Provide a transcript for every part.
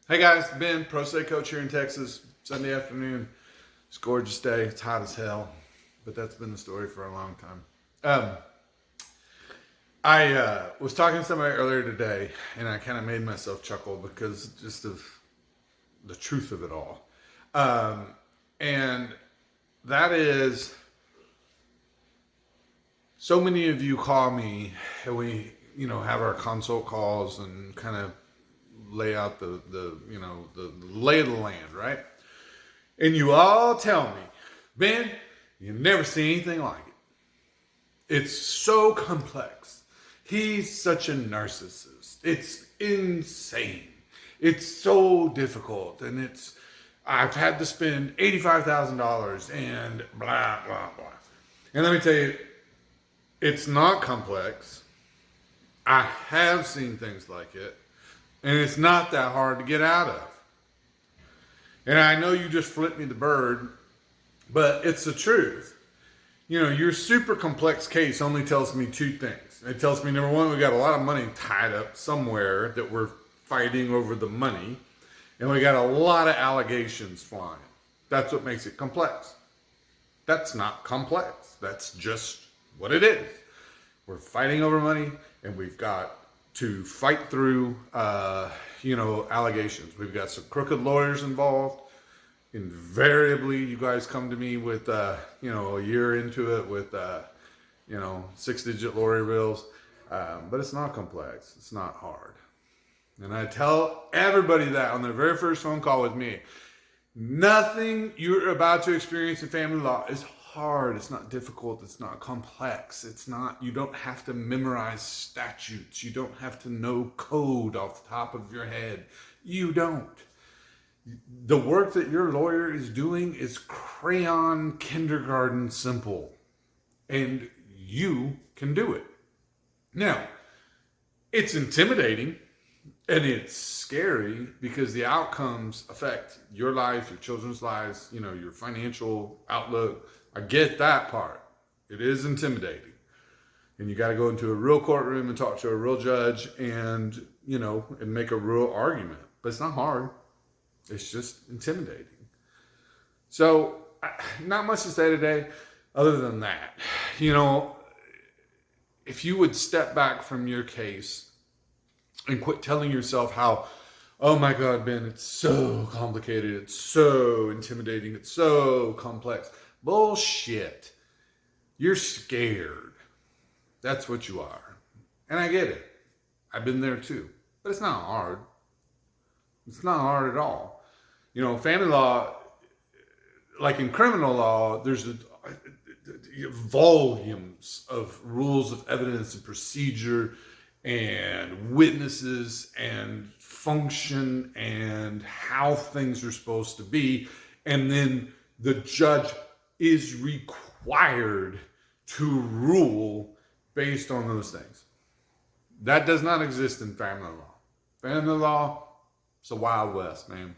Hey guys, Ben, Pro State Coach here in Texas. Sunday afternoon. It's a gorgeous day. It's hot as hell, but that's been the story for a long time. I was talking to somebody earlier today, and I kind of made myself chuckle because just of the truth of it all. And that is, so many of you call me, and we, have our consult calls and kind of lay out the lay of the land, right? And you all tell me, Ben, you've never seen anything like it. It's so complex. He's such a narcissist. It's insane. It's so difficult. And I've had to spend $85,000 and blah, blah, blah. And let me tell you, it's not complex. I have seen things like it. And it's not that hard to get out of. And I know you just flipped me the bird, but it's the truth. Your super complex case only tells me two things. It tells me, number one, we got a lot of money tied up somewhere that we're fighting over the money. And we got a lot of allegations flying. That's what makes it complex. That's not complex. That's just what it is. We're fighting over money, and we've got to fight through, allegations. We've got some crooked lawyers involved. Invariably, you guys come to me with, a year into it with, 6-digit lawyer bills. But it's not complex. It's not hard. And I tell everybody that on their very first phone call with me. Nothing you're about to experience in family law is hard. It's not difficult. It's not complex. You don't have to memorize statutes. You don't have to know code off the top of your head. You don't. The work that your lawyer is doing is crayon kindergarten simple. And you can do it. Now, it's intimidating and it's scary because the outcomes affect your life, your children's lives, your financial outlook. I get that part. It is intimidating. And you got to go into a real courtroom and talk to a real judge and make a real argument. But it's not hard. It's just intimidating. So, not much to say today other than that. If you would step back from your case and quit telling yourself how, oh my God, Ben, it's so complicated. It's so intimidating. It's so complex. Bullshit. You're scared. That's what you are. And I get it. I've been there too. But it's not hard. It's not hard at all. Family law, like in criminal law, there's volumes of rules of evidence and procedure and witnesses and function and how things are supposed to be. And then the judge is required to rule based on those things. That does not exist in family law. Family law, it's a Wild West, man.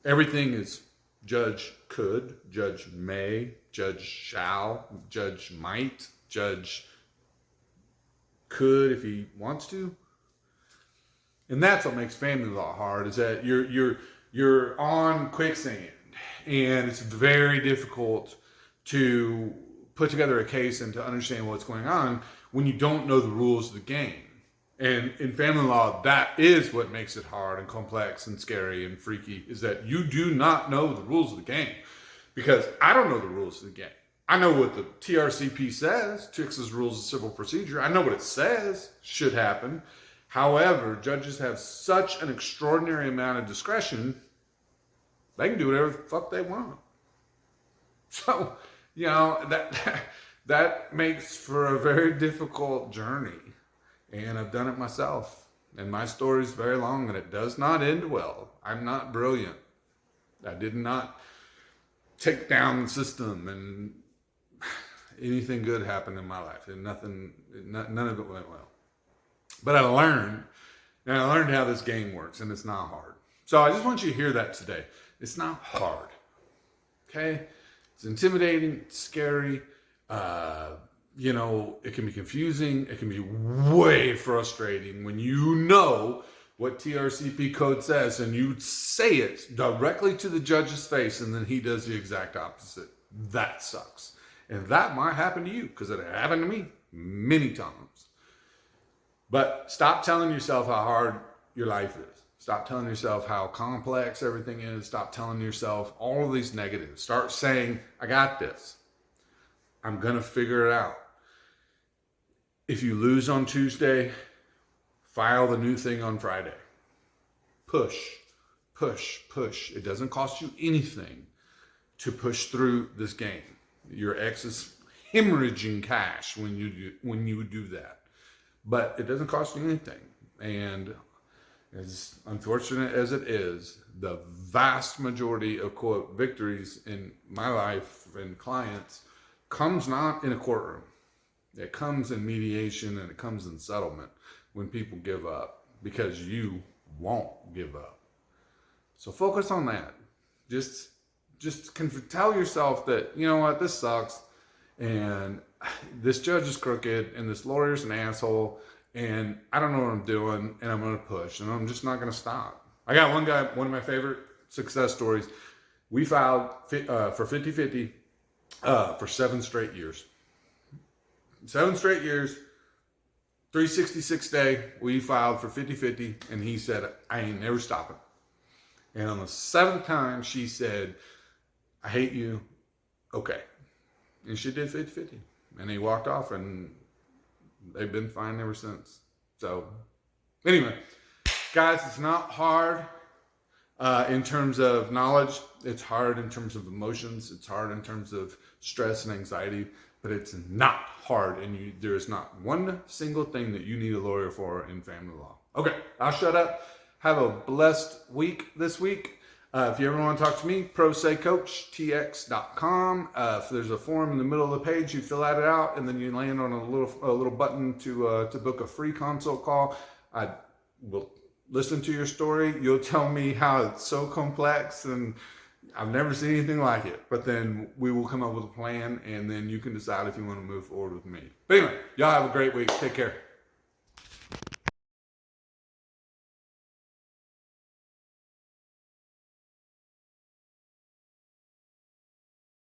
Everything is judge could, judge may, judge shall, judge might, judge could if he wants to. And that's what makes family law hard, is that you're on quicksand. And it's very difficult to put together a case and to understand what's going on when you don't know the rules of the game. And in family law, that is what makes it hard and complex and scary and freaky, is that you do not know the rules of the game. Because I don't know the rules of the game. I know what the TRCP says, Texas Rules of Civil Procedure. I know what it says should happen. However, judges have such an extraordinary amount of discretion, they can do whatever the fuck they want. So, that makes for a very difficult journey. And I've done it myself. And my story is very long and it does not end well. I'm not brilliant. I did not take down the system and anything good happened in my life. And none of it went well. But I learned how this game works, and it's not hard. So I just want you to hear that today. It's not hard. Okay? It's intimidating, it's scary. It can be confusing. It can be way frustrating when you know what TRCP code says, and you say it directly to the judge's face, and then he does the exact opposite. That sucks. And that might happen to you, because it happened to me many times. But stop telling yourself how hard your life is. Stop telling yourself how complex everything is. Stop telling yourself all of these negatives. Start saying, I got this. I'm going to figure it out. If you lose on Tuesday, file the new thing on Friday. Push, push, push. It doesn't cost you anything to push through this game. Your ex is hemorrhaging cash when you do that. But it doesn't cost you anything. And as unfortunate as it is, the vast majority of, quote, victories in my life and clients comes not in a courtroom. It comes in mediation, and it comes in settlement when people give up, because you won't give up. So focus on that. Just tell yourself that, you know what, this sucks, and this judge is crooked, and this lawyer's an asshole, and I don't know what I'm doing, and I'm going to push, and I'm just not going to stop. I got one guy, one of my favorite success stories. We filed for 50-50 for 7 straight years. 7 straight years, 366 day, we filed for 50-50, and he said, I ain't never stopping. And on the 7th time, she said, I hate you. Okay. And she did 50-50. And he walked off, and they've been fine ever since. So, anyway, guys, it's not hard in terms of knowledge. It's hard in terms of emotions. It's hard in terms of stress and anxiety. But it's not hard, and there is not one single thing that you need a lawyer for in family law. Okay, I'll shut up. Have a blessed week this week. If you ever want to talk to me, prosaycoachtx.com. If there's a form in the middle of the page, you fill it out, and then you land on a little button to book a free consult call. I will listen to your story. You'll tell me how it's so complex, and I've never seen anything like it. But then we will come up with a plan, and then you can decide if you want to move forward with me. But anyway, y'all have a great week. Take care.